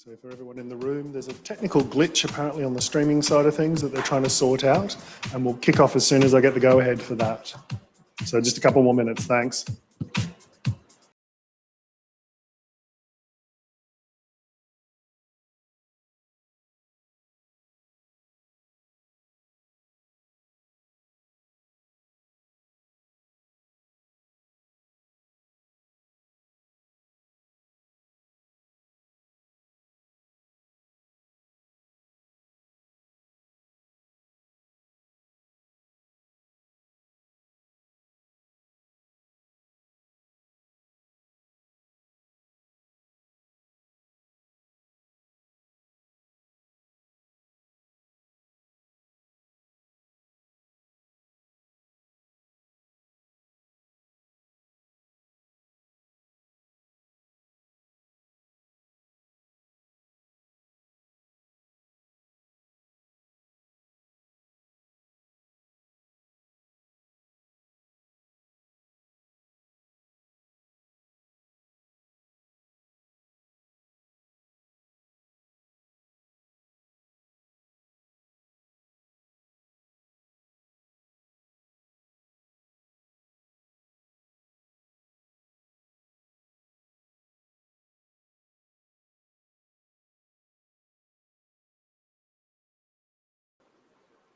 So for everyone in the room, there's a technical glitch apparently on the streaming side of things that they're trying to sort out, and we'll kick off as soon as I get the go-ahead for that. So just a couple more minutes, thanks.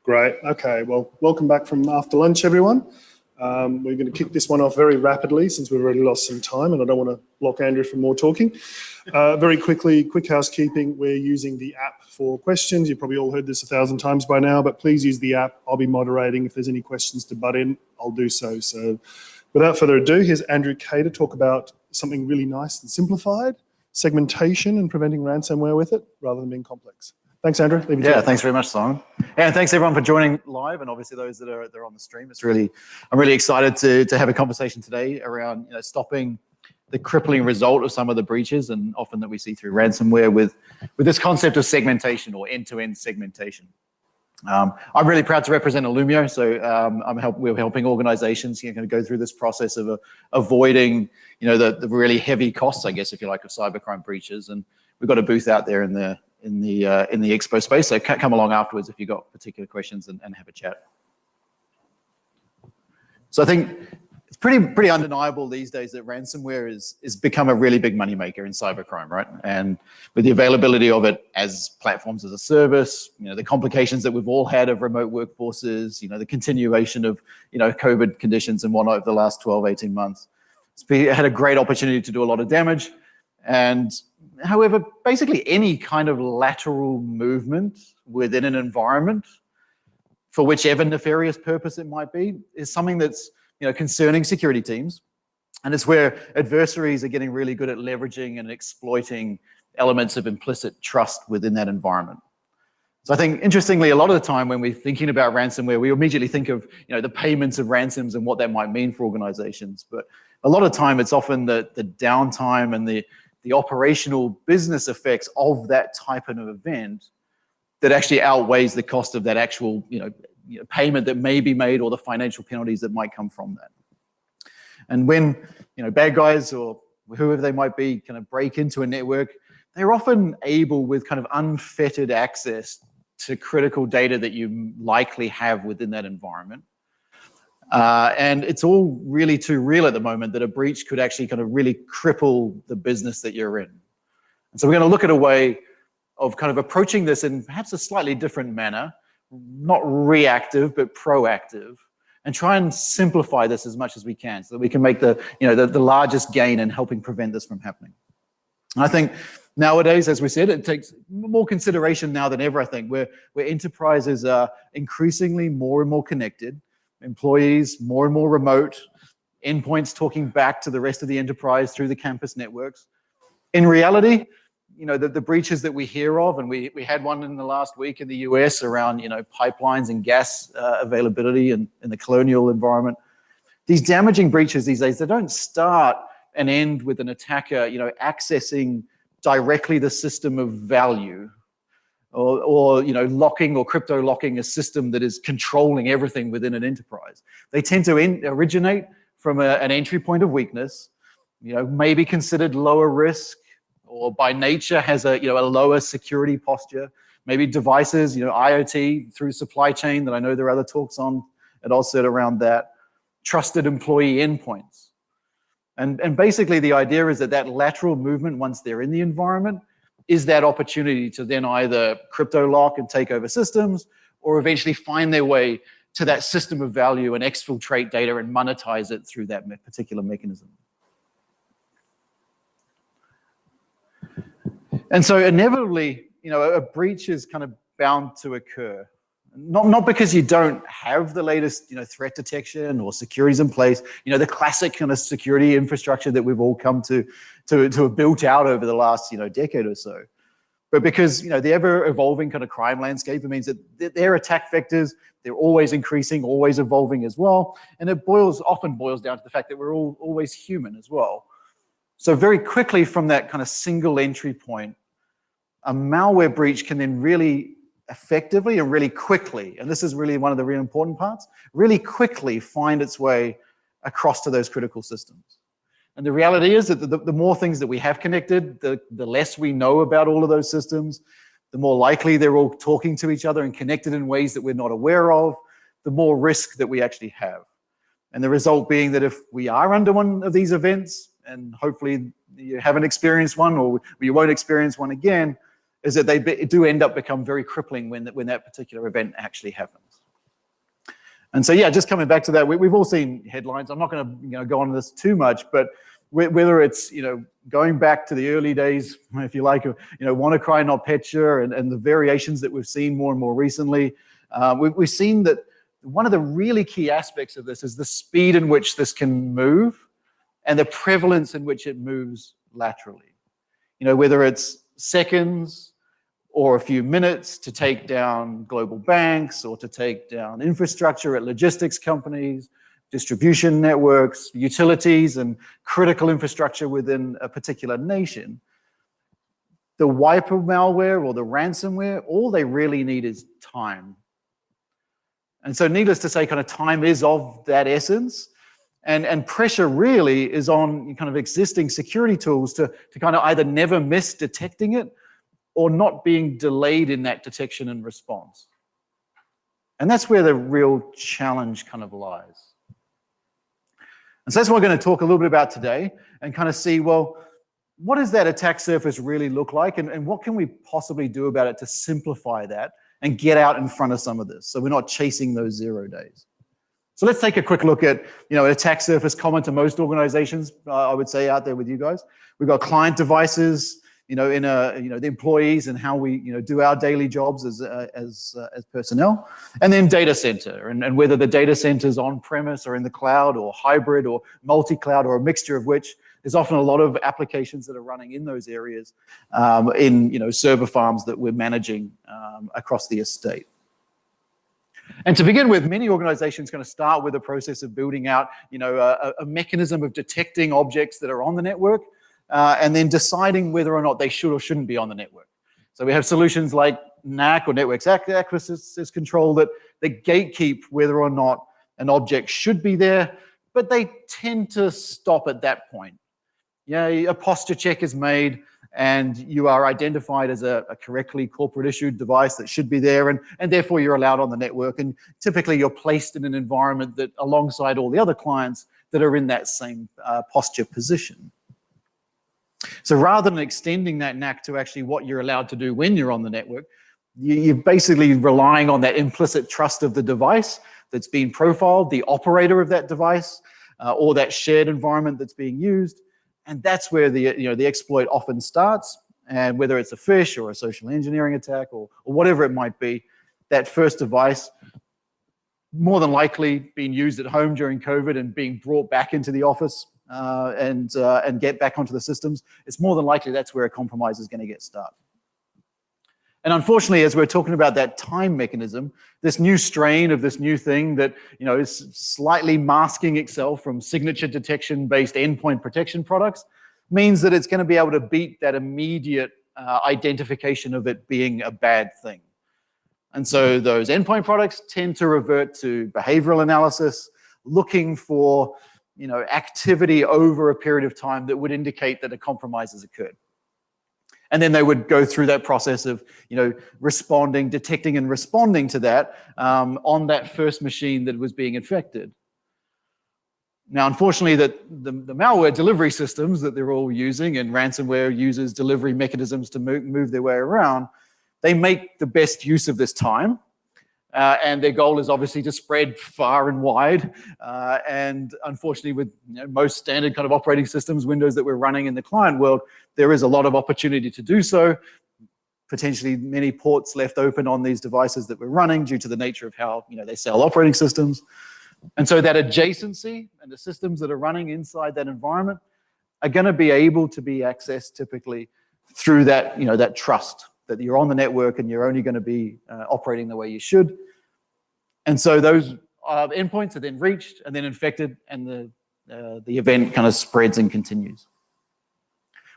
Great. Okay. Well, welcome back from after lunch, everyone. We're going to kick this one off very rapidly since we've already lost some time, and I don't want to block Andrew from more talking. Very quickly, quick housekeeping. We're using the app for questions. You've probably all heard this 1,000 times by now, but please use the app. I'll be moderating. If there's any questions to butt in, I'll do so. So without further ado, here's Andrew Kay to talk about something really nice and simplified, segmentation and preventing ransomware with it rather than being complex. Thanks, Andrew. Yeah, thanks very much, Simon. And thanks everyone for joining live, and obviously those that are on the stream. I'm really excited to have a conversation today around stopping the crippling result of some of the breaches, and often that we see through ransomware with this concept of segmentation or end-to-end segmentation. I'm really proud to represent Illumio, so we're helping organizations go through this process of avoiding the really heavy costs, I guess, if you like, of cybercrime breaches. And we've got a booth out there in the expo space, so come along afterwards if you've got particular questions and have a chat. So I think it's pretty undeniable these days that ransomware is become a really big moneymaker in cybercrime, right? And with the availability of it as platforms as a service, the complications that we've all had of remote workforces, the continuation of COVID conditions and whatnot over the last 12, 18 months, it's had a great opportunity to do a lot of damage. And however, basically any kind of lateral movement within an environment, for whichever nefarious purpose it might be, is something that's concerning security teams. And it's where adversaries are getting really good at leveraging and exploiting elements of implicit trust within that environment. So I think, interestingly, a lot of the time when we're thinking about ransomware, we immediately think of the payments of ransoms and what that might mean for organizations. But a lot of the time, it's often the downtime and the operational business effects of that type of event that actually outweighs the cost of that actual payment that may be made or the financial penalties that might come from that. And when bad guys or whoever they might be kind of break into a network, they're often able, with kind of unfettered access to critical data that you likely have within that environment. And it's all really too real at the moment that a breach could actually kind of really cripple the business that you're in. And so we're going to look at a way of kind of approaching this in perhaps a slightly different manner, not reactive, but proactive, and try and simplify this as much as we can so that we can make the largest gain in helping prevent this from happening. And I think nowadays, as we said, it takes more consideration now than ever, I think, where enterprises are increasingly more and more connected, employees more and more remote, endpoints talking back to the rest of the enterprise through the campus networks. In reality, the breaches that we hear of, and we had one in the last week in the US around pipelines and gas availability in the colonial environment. These damaging breaches these days, they don't start and end with an attacker accessing directly the system of value, or locking or crypto locking a system that is controlling everything within an enterprise. They tend to originate from an entry point of weakness, maybe considered lower risk or by nature has a lower security posture. Maybe devices, IoT through supply chain that I know there are other talks on at OSCED around that. Trusted employee endpoints. And basically the idea is that lateral movement, once they're in the environment, is that opportunity to then either crypto lock and take over systems, or eventually find their way to that system of value and exfiltrate data and monetize it through that particular mechanism. And so inevitably, a breach is kind of bound to occur. Not because you don't have the latest, threat detection or securities in place, the classic kind of security infrastructure that we've all come to have built out over the last, decade or so. But because, the ever-evolving kind of crime landscape, it means that their attack vectors, they're always increasing, always evolving as well. And it often boils down to the fact that we're all always human as well. So very quickly from that kind of single entry point, a malware breach can then really effectively and really quickly, and this is really one of the really important parts, really quickly find its way across to those critical systems. And the reality is that the more things that we have connected, the less we know about all of those systems, the more likely they're all talking to each other and connected in ways that we're not aware of, the more risk that we actually have. And the result being that if we are under one of these events, and hopefully you haven't experienced one or you won't experience one again, is that they do end up become very crippling when that particular event actually happens. And so, yeah, just coming back to that, we've all seen headlines. I'm not going to go on this too much, but whether it's going back to the early days, if you like, WannaCry, NotPetya, and the variations that we've seen more and more recently, we've seen that one of the really key aspects of this is the speed in which this can move and the prevalence in which it moves laterally. Whether it's seconds or a few minutes to take down global banks or to take down infrastructure at logistics companies, distribution networks, utilities, and critical infrastructure within a particular nation. The wiper malware or the ransomware, all they really need is time. And so needless to say, kind of time is of that essence. And pressure really is on kind of existing security tools to kind of either never miss detecting it or not being delayed in that detection and response. And that's where the real challenge kind of lies. And so that's what we're going to talk a little bit about today and kind of see, well, what does that attack surface really look like, and what can we possibly do about it to simplify that and get out in front of some of this so we're not chasing those 0 days. So let's take a quick look at, an attack surface common to most organizations, I would say, out there with you guys. We've got client devices, the employees and how we, do our daily jobs as personnel, and then data center, and whether the data center is on premise or in the cloud or hybrid or multi-cloud or a mixture of which. There's often a lot of applications that are running in those areas, in server farms that we're managing across the estate. And to begin with, many organizations are going to start with a process of building out, a mechanism of detecting objects that are on the network, and then deciding whether or not they should or shouldn't be on the network. So we have solutions like NAC or Network Access Control that gatekeep whether or not an object should be there, but they tend to stop at that point. A posture check is made and you are identified as a correctly corporate issued device that should be there, and therefore you're allowed on the network, and typically you're placed in an environment that alongside all the other clients that are in that same posture position. So rather than extending that NAC to actually what you're allowed to do when you're on the network, you're basically relying on that implicit trust of the device that's being profiled, the operator of that device, or that shared environment that's being used. And that's where the exploit often starts. And whether it's a phish or a social engineering attack or whatever it might be, that first device, more than likely being used at home during COVID and being brought back into the office and get back onto the systems, it's more than likely that's where a compromise is going to get started. And unfortunately, as we're talking about that time mechanism, this new strain of this new thing that is slightly masking itself from signature detection-based endpoint protection products means that it's going to be able to beat that immediate identification of it being a bad thing. And so those endpoint products tend to revert to behavioral analysis, looking for activity over a period of time that would indicate that a compromise has occurred. And then they would go through that process of, responding, detecting and responding to that on that first machine that was being infected. Now, unfortunately, the malware delivery systems that they're all using, and ransomware uses delivery mechanisms to move their way around, they make the best use of this time. And their goal is obviously to spread far and wide. And unfortunately, with most standard kind of operating systems, Windows that we're running in the client world, there is a lot of opportunity to do so. Potentially many ports left open on these devices that we're running due to the nature of how they sell operating systems. And so that adjacency and the systems that are running inside that environment are going to be able to be accessed typically through that, that trust that you're on the network and you're only going to be operating the way you should. And so those endpoints are then reached and then infected, and the event kind of spreads and continues.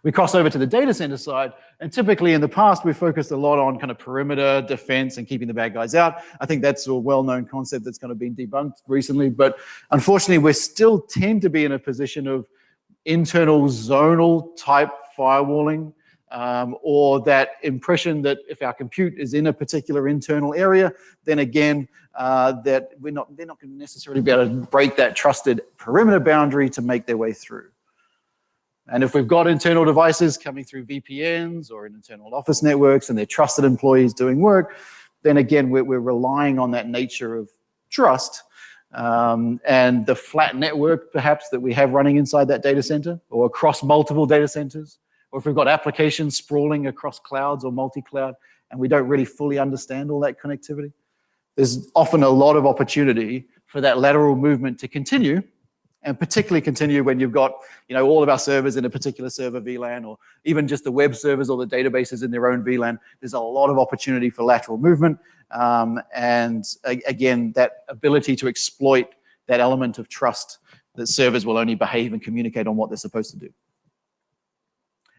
We cross over to the data center side, and typically in the past, we focused a lot on kind of perimeter defense and keeping the bad guys out. I think that's a well-known concept that's kind of been debunked recently, but unfortunately, we still tend to be in a position of internal zonal type firewalling, or that impression that if our compute is in a particular internal area, then again, that they're not going to necessarily be able to break that trusted perimeter boundary to make their way through. And if we've got internal devices coming through VPNs or in internal office networks and they're trusted employees doing work, then again, we're relying on that nature of trust and the flat network perhaps that we have running inside that data center or across multiple data centers. Or if we've got applications sprawling across clouds or multi-cloud and we don't really fully understand all that connectivity, there's often a lot of opportunity for that lateral movement to continue, and particularly continue when you've got all of our servers in a particular server VLAN, or even just the web servers or the databases in their own VLAN. There's a lot of opportunity for lateral movement, and again, that ability to exploit that element of trust that servers will only behave and communicate on what they're supposed to do.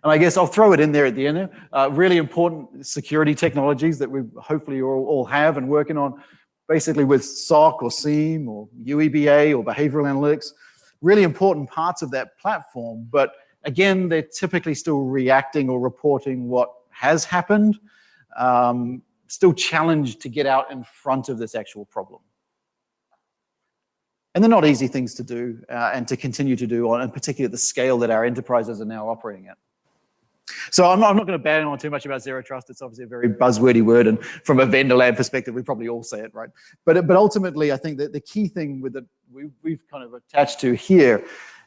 And I guess I'll throw it in there at the end there. Really important security technologies that we hopefully all have and working on, basically with SOC or SIEM or UEBA or behavioral analytics. Really important parts of that platform, but again, they're typically still reacting or reporting what has happened, still challenged to get out in front of this actual problem. And they're not easy things to do and to continue to do on, and particularly at the scale that our enterprises are now operating at. So I'm not going to bang on too much about zero trust. It's obviously a very buzzwordy word, and from a vendor land perspective, we probably all say it, right? But ultimately, I think that the key thing with we've kind of attached to here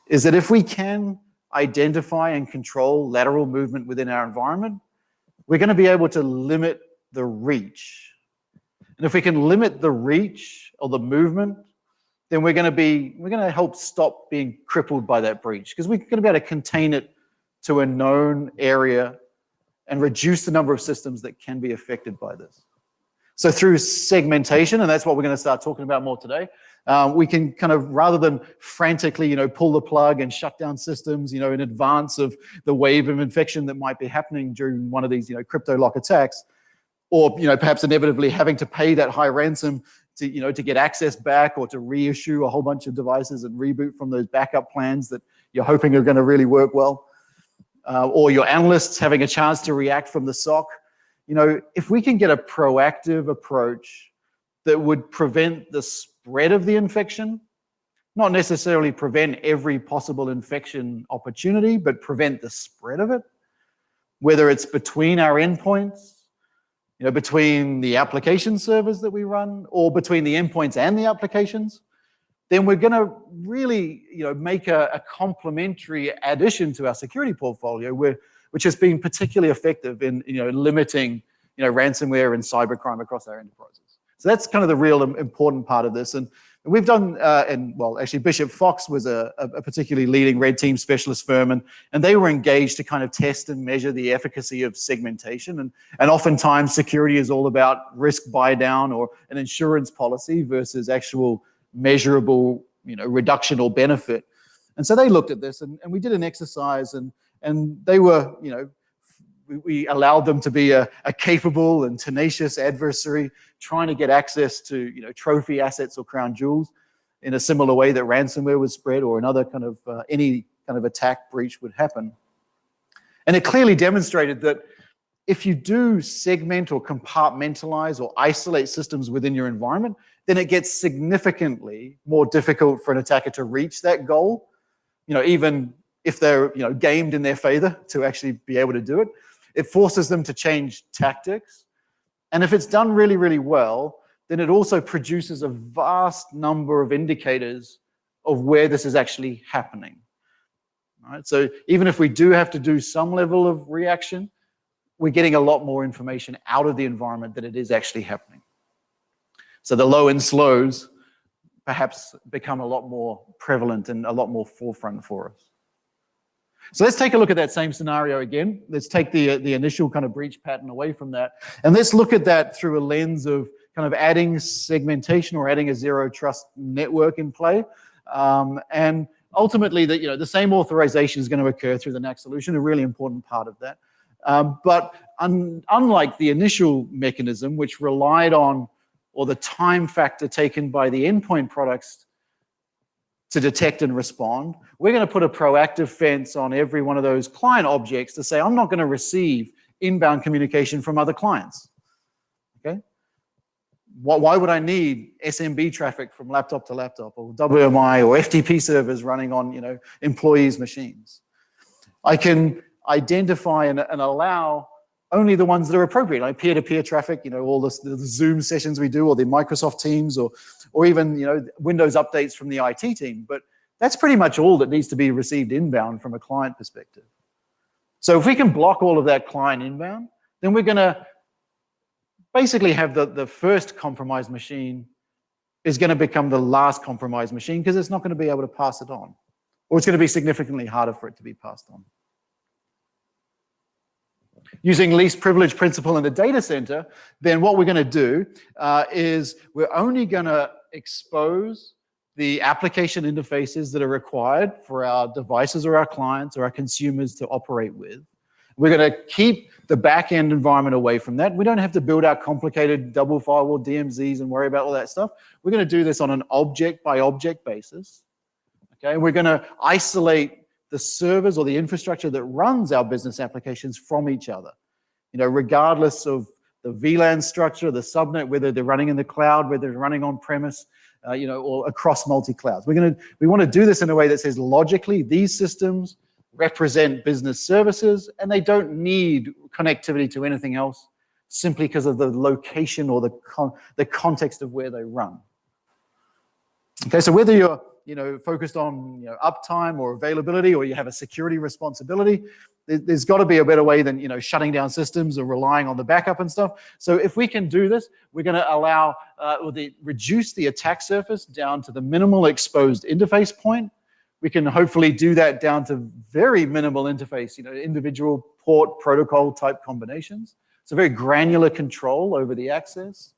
is that if we can identify and control lateral movement within our environment, we're going to be able to limit the reach. And if we can limit the reach or the movement, then we're going to help stop being crippled by that breach, because we're going to be able to contain it to a known area and reduce the number of systems that can be affected by this. So through segmentation, and that's what we're going to start talking about more today, we can kind of, rather than frantically, pull the plug and shut down systems, in advance of the wave of infection that might be happening during one of these, crypto lock attacks, or, perhaps inevitably having to pay that high ransom to, to get access back, or to reissue a whole bunch of devices and reboot from those backup plans that you're hoping are going to really work well. Or your analysts having a chance to react from the SOC. If we can get a proactive approach that would prevent the spread of the infection, not necessarily prevent every possible infection opportunity, but prevent the spread of it, whether it's between our endpoints, between the application servers that we run, or between the endpoints and the applications, then we're going to really, make a complementary addition to our security portfolio, which has been particularly effective in, limiting, ransomware and cybercrime across our enterprises. So that's kind of the real important part of this. And we've done, actually Bishop Fox was a particularly leading red team specialist firm, and they were engaged to kind of test and measure the efficacy of segmentation. And oftentimes security is all about risk buy down or an insurance policy versus actual measurable, reduction or benefit. And so they looked at this, and we did an exercise, and they were, we allowed them to be a capable and tenacious adversary trying to get access to, trophy assets or crown jewels in a similar way that ransomware was spread or another kind of any kind of attack breach would happen. And it clearly demonstrated that if you do segment or compartmentalize or isolate systems within your environment, then it gets significantly more difficult for an attacker to reach that goal, even if they're gamed in their favor to actually be able to do it. It forces them to change tactics. And if it's done really, really well, then it also produces a vast number of indicators of where this is actually happening. All right? So even if we do have to do some level of reaction, we're getting a lot more information out of the environment that it is actually happening. So the low and slows perhaps become a lot more prevalent and a lot more forefront for us. So let's take a look at that same scenario again. Let's take the initial kind of breach pattern away from that, and let's look at that through a lens of kind of adding segmentation or adding a zero trust network in play. And ultimately, the same authorization is going to occur through the NAC solution, a really important part of that. But unlike the initial mechanism, which relied on, or the time factor taken by the endpoint products to detect and respond, we're going to put a proactive fence on every one of those client objects to say, I'm not going to receive inbound communication from other clients. Okay? Why would I need SMB traffic from laptop to laptop, or WMI or FTP servers running on employees' machines? I can identify and allow only the ones that are appropriate, like peer-to-peer traffic, all the Zoom sessions we do, or the Microsoft Teams, or even Windows updates from the IT team. But that's pretty much all that needs to be received inbound from a client perspective. So if we can block all of that client inbound, then we're going to basically have the first compromised machine is going to become the last compromised machine, because it's not going to be able to pass it on, or it's going to be significantly harder for it to be passed on. Using least privilege principle in the data center, then what we're going to do is we're only going to expose the application interfaces that are required for our devices or our clients or our consumers to operate with. We're going to keep the back-end environment away from that. We don't have to build out complicated double firewall DMZs and worry about all that stuff. We're going to do this on an object-by-object basis. Okay, we're going to isolate the servers or the infrastructure that runs our business applications from each other, regardless of the VLAN structure, the subnet, whether they're running in the cloud, whether they're running on premise, or across multi-clouds. We want to do this in a way that says logically these systems represent business services and they don't need connectivity to anything else simply because of the location or the context of where they run. Okay, so whether you're focused on uptime or availability, or you have a security responsibility, there's got to be a better way than shutting down systems or relying on the backup and stuff. So if we can do this, we're going to allow reduce the attack surface down to the minimal exposed interface point. We can hopefully do that down to very minimal interface, individual port protocol type combinations. So very granular control over the access.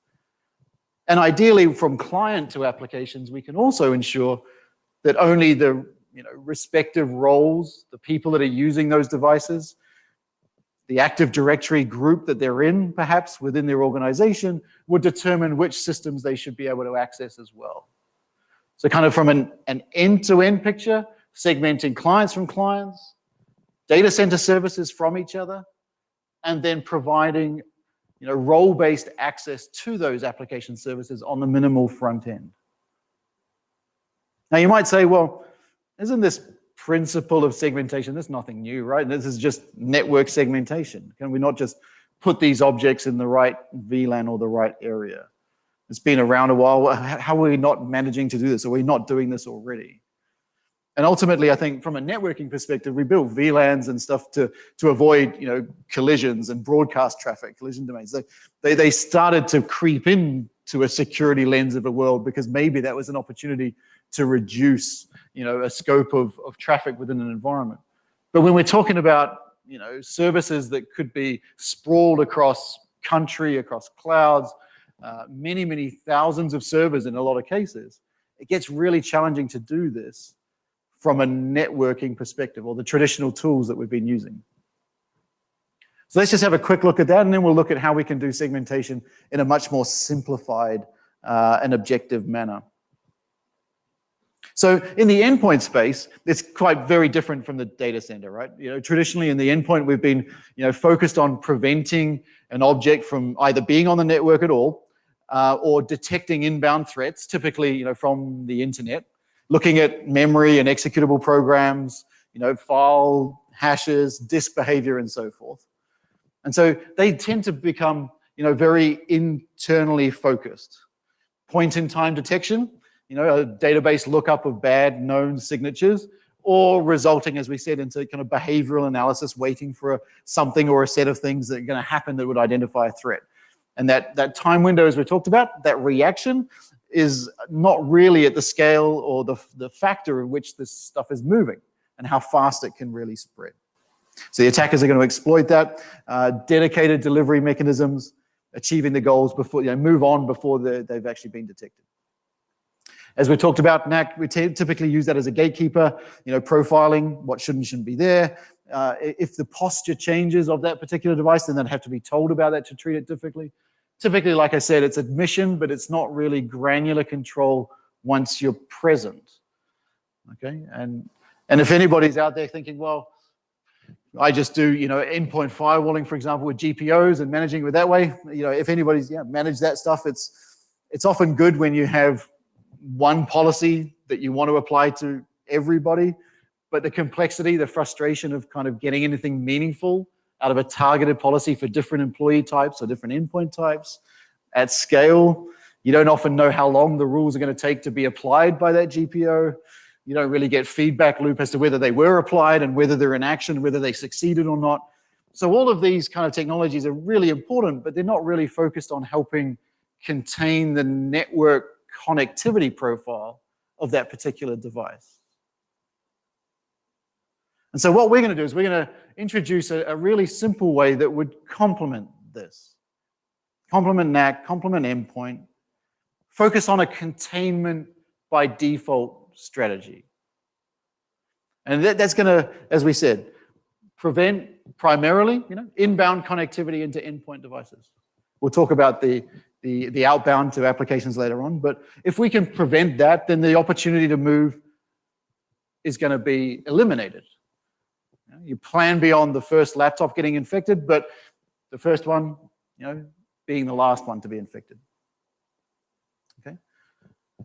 And ideally, from client to applications, we can also ensure that only the respective roles, the people that are using those devices, the Active Directory group that they're in, perhaps within their organization, would determine which systems they should be able to access as well. So kind of from an end-to-end picture, segmenting clients from clients, data center services from each other, and then providing role-based access to those application services on the minimal front end. Now you might say, well, isn't this principle of segmentation, that's nothing new, right? This is just network segmentation. Can we not just put these objects in the right VLAN or the right area? It's been around a while. How are we not managing to do this? Are we not doing this already? And ultimately, I think from a networking perspective, we built VLANs and stuff to avoid collisions and broadcast traffic, collision domains. They started to creep into a security lens of a world because maybe that was an opportunity to reduce a scope of traffic within an environment. But when we're talking about services that could be sprawled across country, across clouds, many, many thousands of servers in a lot of cases, it gets really challenging to do this from a networking perspective or the traditional tools that we've been using. So let's just have a quick look at that, and then we'll look at how we can do segmentation in a much more simplified and objective manner. So in the endpoint space, it's quite very different from the data center, right? Traditionally in the endpoint, we've been, focused on preventing an object from either being on the network at all, or detecting inbound threats, typically, from the internet, looking at memory and executable programs, file hashes, disk behavior, and so forth. And so they tend to become, very internally focused. Point-in-time detection, a database lookup of bad known signatures, or resulting, as we said, into kind of behavioral analysis, waiting for something or a set of things that are going to happen that would identify a threat. And that time window, as we talked about, that reaction is not really at the scale or the factor in which this stuff is moving and how fast it can really spread. So the attackers are going to exploit that. Dedicated delivery mechanisms, achieving the goals before, move on before they've actually been detected. As we talked about, NAC, we typically use that as a gatekeeper, profiling what should and shouldn't be there. If the posture changes of that particular device, then they'd have to be told about that to treat it differently. Typically, like I said, it's admission, but it's not really granular control once you're present. Okay, and if anybody's out there thinking, well, I just do, endpoint firewalling, for example, with GPOs and managing it that way. If anybody's managed that stuff, it's often good when you have one policy that you want to apply to everybody, but the complexity, the frustration of kind of getting anything meaningful out of a targeted policy for different employee types or different endpoint types at scale, you don't often know how long the rules are going to take to be applied by that GPO. You don't really get feedback loop as to whether they were applied and whether they're in action, whether they succeeded or not. So all of these kind of technologies are really important, but they're not really focused on helping contain the network connectivity profile of that particular device. And so what we're going to do is we're going to introduce a really simple way that would complement this. Complement NAC, complement endpoint, focus on a containment by default strategy. And that's going to, as we said, prevent primarily, inbound connectivity into endpoint devices. We'll talk about the outbound to applications later on, but if we can prevent that, then the opportunity to move is going to be eliminated. You plan beyond the first laptop getting infected, but the first one, being the last one to be infected. Okay.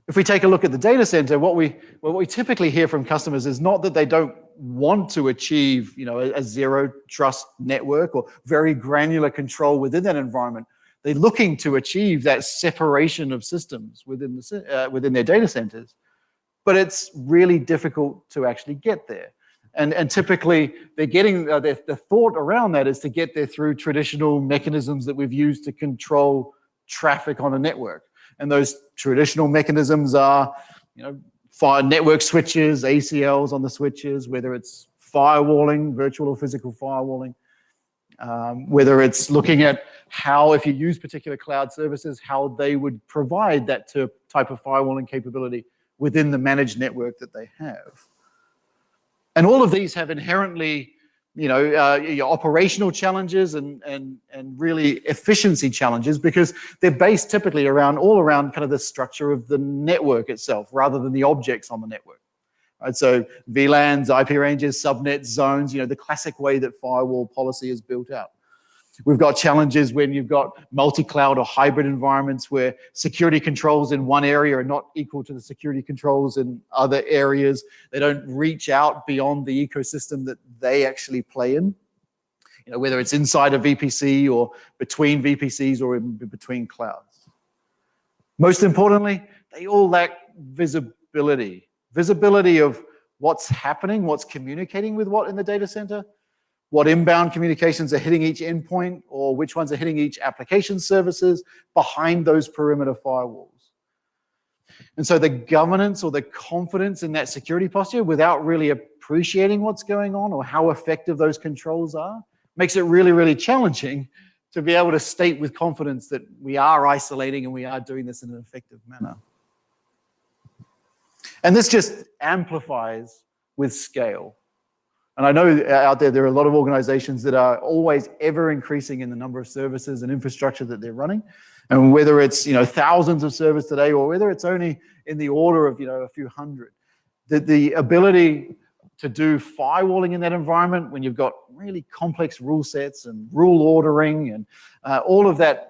If we take a look at the data center, what we typically hear from customers is not that they don't want to achieve, a zero trust network or very granular control within that environment. They're looking to achieve that separation of systems within their data centers, but it's really difficult to actually get there. And typically, they're getting the thought around that is to get there through traditional mechanisms that we've used to control traffic on a network. And those traditional mechanisms are, network switches, ACLs on the switches, whether it's firewalling, virtual or physical firewalling, whether it's looking at how, if you use particular cloud services, how they would provide that type of firewalling capability within the managed network that they have. And all of these have inherently, your operational challenges and really efficiency challenges because they're based typically all around kind of the structure of the network itself rather than the objects on the network. Right? So VLANs, IP ranges, subnets, zones, the classic way that firewall policy is built out. We've got challenges when you've got multi-cloud or hybrid environments where security controls in one area are not equal to the security controls in other areas. They don't reach out beyond the ecosystem that they actually play in, whether it's inside a VPC or between VPCs or in between clouds. Most importantly, they all lack visibility. Visibility of what's happening, what's communicating with what in the data center, what inbound communications are hitting each endpoint, or which ones are hitting each application services behind those perimeter firewalls. And so the governance or the confidence in that security posture without really appreciating what's going on or how effective those controls are makes it really, really challenging to be able to state with confidence that we are isolating and we are doing this in an effective manner. And this just amplifies with scale. And I know out there are a lot of organizations that are always ever increasing in the number of services and infrastructure that they're running. And whether it's, thousands of servers today or whether it's only in the order of, a few hundred, the ability to do firewalling in that environment when you've got really complex rule sets and rule ordering and all of that,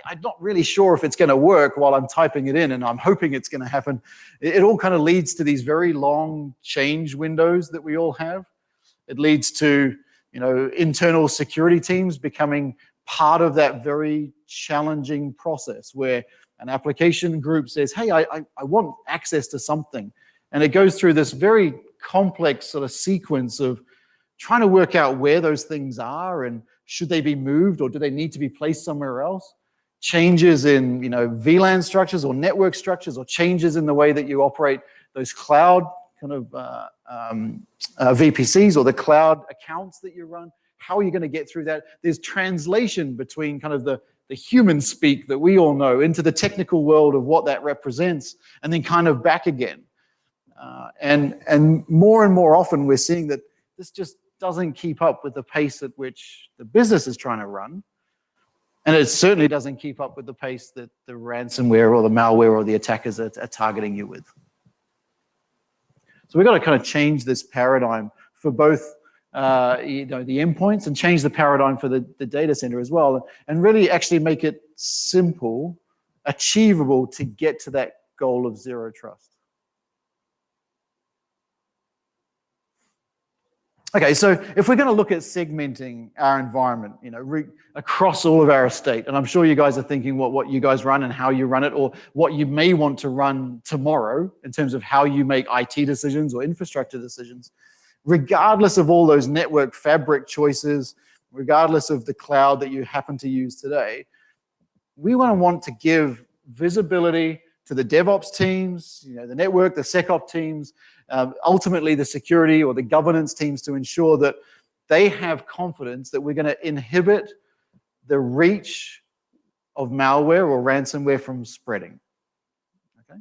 I'm not really sure if it's going to work while I'm typing it in, and I'm hoping it's going to happen. It all kind of leads to these very long change windows that we all have. It leads to, internal security teams becoming part of that very challenging process where an application group says, hey, I want access to something. And it goes through this very complex sort of sequence of trying to work out where those things are and should they be moved or do they need to be placed somewhere else? Changes in, VLAN structures or network structures, or changes in the way that you operate those cloud kind of VPCs or the cloud accounts that you run. How are you going to get through that? There's translation between kind of the human speak that we all know into the technical world of what that represents, and then kind of back again. And more often we're seeing that this just doesn't keep up with the pace at which the business is trying to run. And it certainly doesn't keep up with the pace that the ransomware or the malware or the attackers are targeting you with. So we've got to kind of change this paradigm for both the endpoints, and change the paradigm for the data center as well, and really actually make it simple, achievable to get to that goal of zero trust. Okay, so if we're going to look at segmenting our environment, across all of our estate, and I'm sure you guys are thinking what you guys run and how you run it, or what you may want to run tomorrow in terms of how you make IT decisions or infrastructure decisions, regardless of all those network fabric choices, regardless of the cloud that you happen to use today, we want to give visibility to the DevOps teams, the network, the SecOps teams, ultimately the security or the governance teams, to ensure that they have confidence that we're going to inhibit the reach of malware or ransomware from spreading. Okay?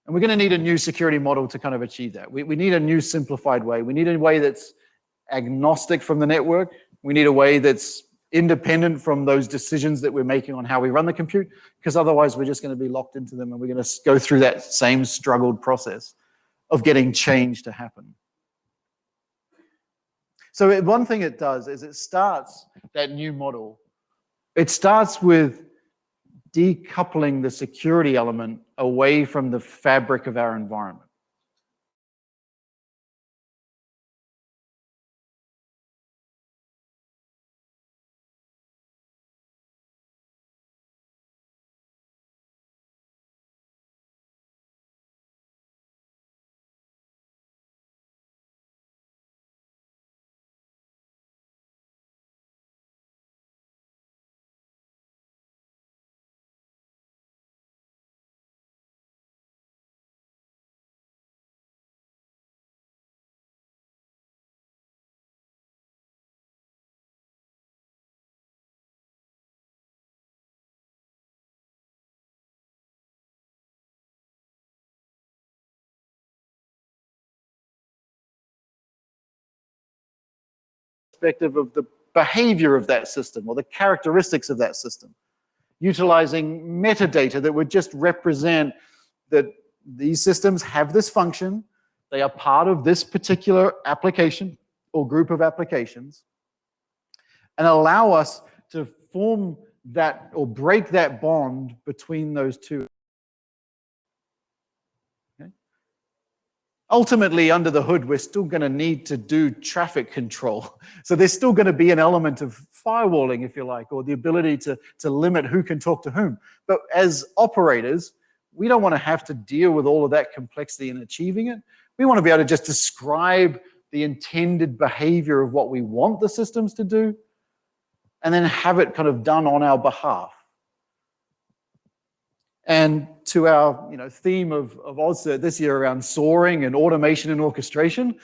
And we're going to need a new security model to kind of achieve that. We need a new simplified way. We need a way that's agnostic from the network. We need a way that's independent from those decisions that we're making on how we run the compute, because otherwise we're just going to be locked into them, and we're going to go through that same struggled process of getting change to happen. So one thing it does is it starts that new model. It starts with decoupling the security element away from the fabric of our environment. Perspective of the behavior of that system or the characteristics of that system, utilizing metadata that would just represent that these systems have this function, they are part of this particular application or group of applications, and allow us to form that or break that bond between those two. Ultimately, under the hood, we're still going to need to do traffic control. So there's still going to be an element of firewalling, if you like, or the ability to limit who can talk to whom. But as operators, we don't want to have to deal with all of that complexity in achieving it. We want to be able to just describe the intended behavior of what we want the systems to do, and then have it kind of done on our behalf. And to our theme of OSCERT this year around soaring and automation and orchestration,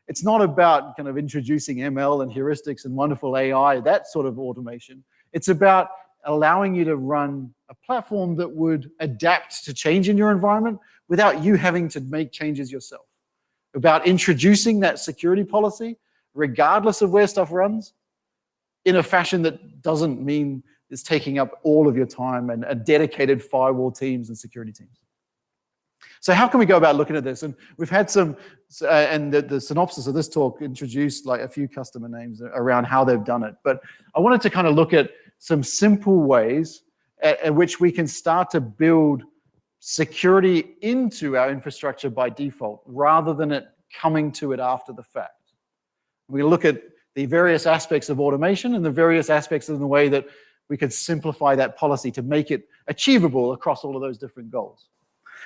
it's not about kind of introducing ML and heuristics and wonderful AI, that sort of automation. It's about allowing you to run a platform that would adapt to change in your environment without you having to make changes yourself. About introducing that security policy, regardless of where stuff runs, in a fashion that doesn't mean it's taking up all of your time and dedicated firewall teams and security teams. So how can we go about looking at this? And we've had some, and the synopsis of this talk introduced like a few customer names around how they've done it. But I wanted to kind of look at some simple ways at which we can start to build security into our infrastructure by default, rather than it coming to it after the fact. We look at the various aspects of automation and the various aspects of the way that we could simplify that policy to make it achievable across all of those different goals.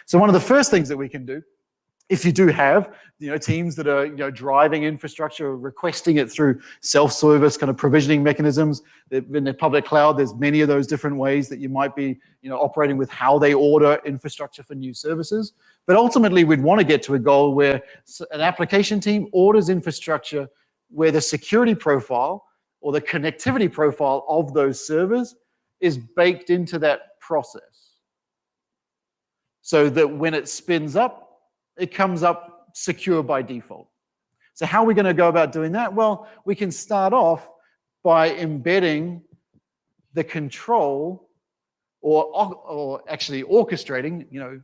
So one of the first things that we can do, if you do have teams that are driving infrastructure, requesting it through self-service kind of provisioning mechanisms, in the public cloud, there's many of those different ways that you might be operating with how they order infrastructure for new services. But ultimately, we'd want to get to a goal where an application team orders infrastructure where the security profile or the connectivity profile of those servers is baked into that process. So that when it spins up, it comes up secure by default. So how are we going to go about doing that? Well, we can start off by embedding the control or actually orchestrating,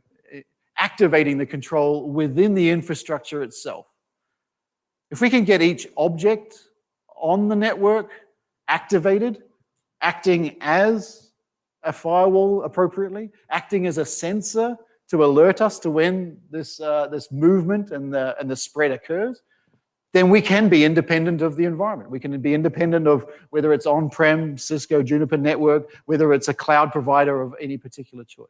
activating the control within the infrastructure itself. If we can get each object on the network activated, acting as a firewall appropriately, acting as a sensor to alert us to when this movement and the spread occurs, then we can be independent of the environment. We can be independent of whether it's on-prem, Cisco, Juniper network, whether it's a cloud provider of any particular choice.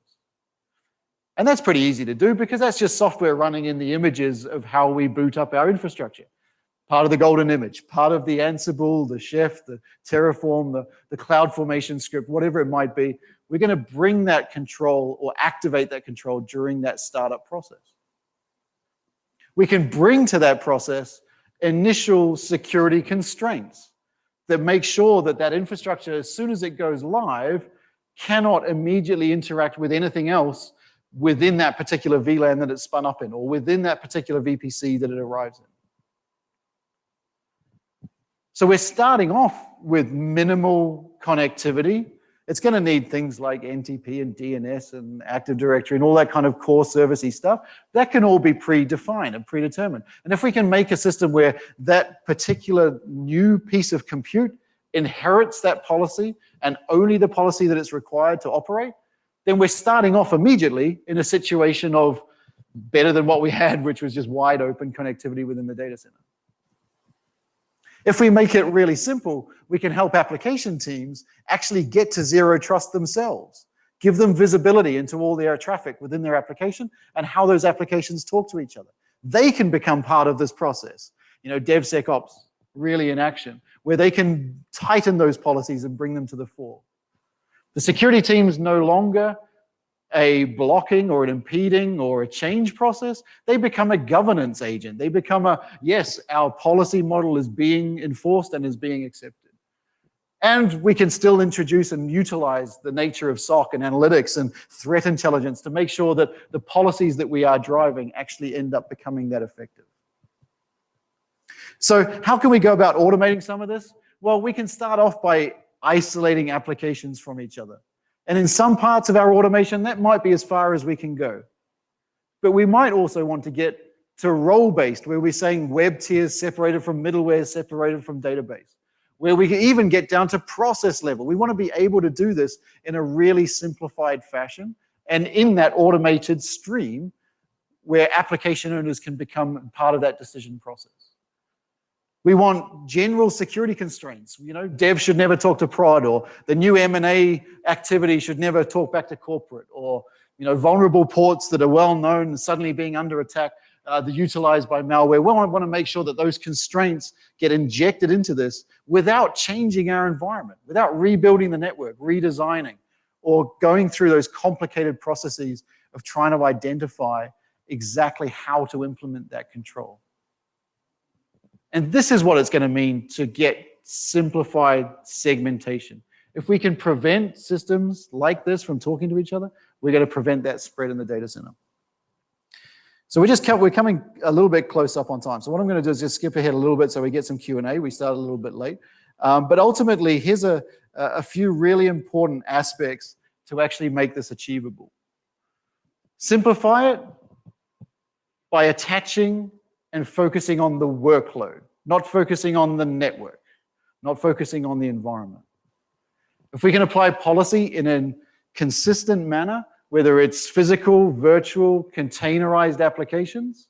And that's pretty easy to do because that's just software running in the images of how we boot up our infrastructure. Part of the golden image, part of the Ansible, the Chef, the Terraform, the CloudFormation script, whatever it might be, we're going to bring that control or activate that control during that startup process. We can bring to that process initial security constraints that make sure that that infrastructure, as soon as it goes live, cannot immediately interact with anything else within that particular VLAN that it's spun up in or within that particular VPC that it arrives in. So we're starting off with minimal connectivity. It's going to need things like NTP and DNS and Active Directory and all that kind of core servicey stuff. That can all be predefined and predetermined. And if we can make a system where that particular new piece of compute inherits that policy and only the policy that it's required to operate, then we're starting off immediately in a situation of better than what we had, which was just wide open connectivity within the data center. If we make it really simple, we can help application teams actually get to zero trust themselves, give them visibility into all their traffic within their application and how those applications talk to each other. They can become part of this process. DevSecOps really in action, where they can tighten those policies and bring them to the fore. The security team is no longer a blocking or an impeding or a change process. They become a governance agent. They become yes, our policy model is being enforced and is being accepted. And we can still introduce and utilize the nature of SOC and analytics and threat intelligence to make sure that the policies that we are driving actually end up becoming that effective. So how can we go about automating some of this? Well, we can start off by isolating applications from each other. And in some parts of our automation, that might be as far as we can go. But we might also want to get to role-based, where we're saying web tiers separated from middleware, separated from database, where we can even get down to process level. We want to be able to do this in a really simplified fashion, and in that automated stream where application owners can become part of that decision process. We want general security constraints. Dev should never talk to prod, or the new M&A activity should never talk back to corporate, or vulnerable ports that are well known and suddenly being under attack, they're utilized by malware. We want to make sure that those constraints get injected into this without changing our environment, without rebuilding the network, redesigning, or going through those complicated processes of trying to identify exactly how to implement that control. And this is what it's going to mean to get simplified segmentation. If we can prevent systems like this from talking to each other, we're going to prevent that spread in the data center. So we're coming a little bit close up on time. So what I'm going to do is just skip ahead a little bit so we get some Q&A. We started a little bit late. But ultimately, here's a few really important aspects to actually make this achievable. Simplify it, by attaching and focusing on the workload, not focusing on the network, not focusing on the environment. If we can apply policy in a consistent manner, whether it's physical, virtual, containerized applications,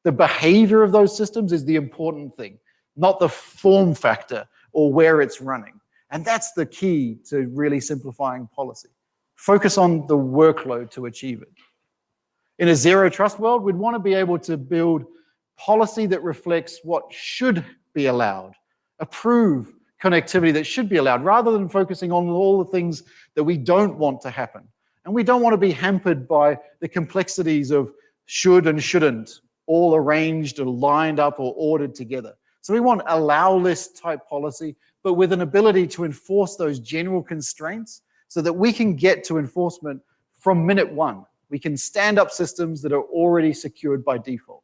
the behavior of those systems is the important thing, not the form factor or where it's running. And that's the key to really simplifying policy. Focus on the workload to achieve it. In a zero trust world, we'd want to be able to build policy that reflects what should be allowed, approve connectivity that should be allowed, rather than focusing on all the things that we don't want to happen. And we don't want to be hampered by the complexities of should and shouldn't, all arranged or lined up or ordered together. So we want allow list type policy, but with an ability to enforce those general constraints so that we can get to enforcement from minute one. We can stand up systems that are already secured by default.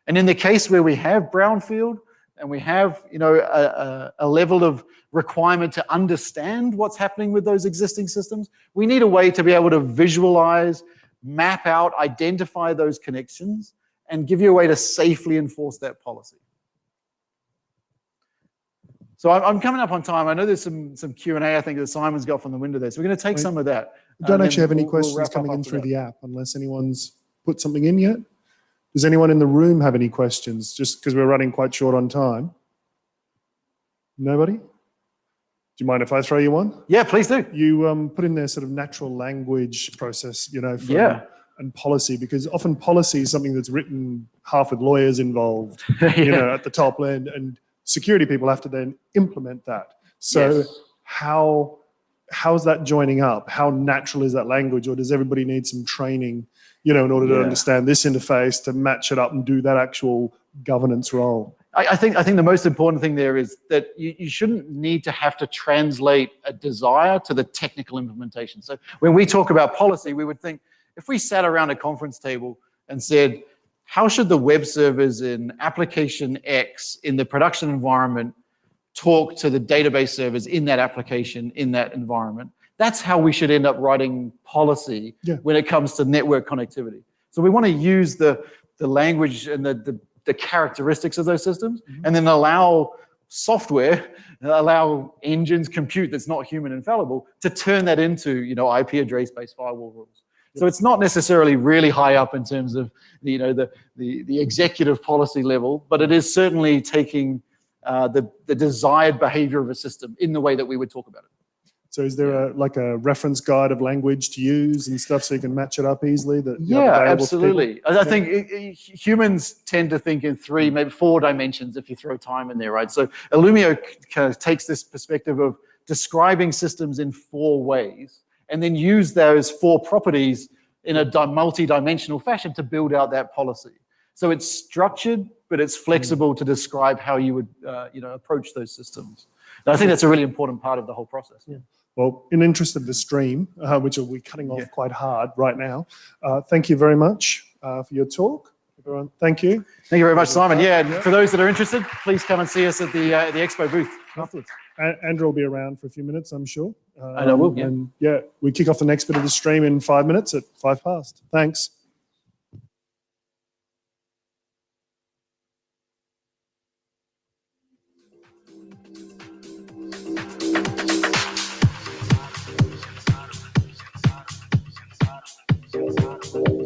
And in the case where we have brownfield, and we have, a level of requirement to understand what's happening with those existing systems, we need a way to be able to visualize, map out, identify those connections, and give you a way to safely enforce that policy. So I'm coming up on time. I know there's some Q&A I think that Simon's got from the window there. So we're going to take some of that. We don't actually have any questions coming in through the app unless anyone's put something in yet. Does anyone in the room have any questions? Just because we're running quite short on time. Nobody? Do you mind if I throw you one? Yeah, please do. You put in there sort of natural language process, Yeah. And policy, because often policy is something that's written half with lawyers involved, at the top end, and security people have to then implement that. So Yes. how's that joining up? How natural is that language, or does everybody need some training, in order to understand this interface, to match it up and do that actual governance role? I think the most important thing there is that you shouldn't need to have to translate a desire to the technical implementation. So when we talk about policy, we would think, if we sat around a conference table and said, how should the web servers in application X in the production environment talk to the database servers in that application, in that environment? That's how we should end up writing policy when it comes to network connectivity. So we want to use the language and the characteristics of those systems, and then allow software, allow engines, compute that's not human infallible, to turn that into IP address-based firewall rules. So it's not necessarily really high up in terms of the executive policy level, but it is certainly taking the desired behavior of a system in the way that we would talk about it. So is there a reference guide of language to use and stuff so you can match it up easily? Absolutely. I think humans tend to think in 3, maybe 4 dimensions if you throw time in there, right? So Illumio kind of takes this perspective of describing systems in 4 ways and then use those 4 properties in a multi-dimensional fashion to build out that policy. So it's structured, but it's flexible to describe how you would approach those systems. And I think that's a really important part of the whole process. Yeah. Well, in interest of the stream, which we'll be cutting off quite hard right now, thank you very much for your talk. Everyone, thank you. Thank you very much, Simon. Yeah, for those that are interested, please come and see us at the expo booth afterwards. Andrew will be around for a few minutes, I'm sure. And I will, yeah. And we kick off the next bit of the stream in 5 minutes at 5 past. Thanks. Thank you.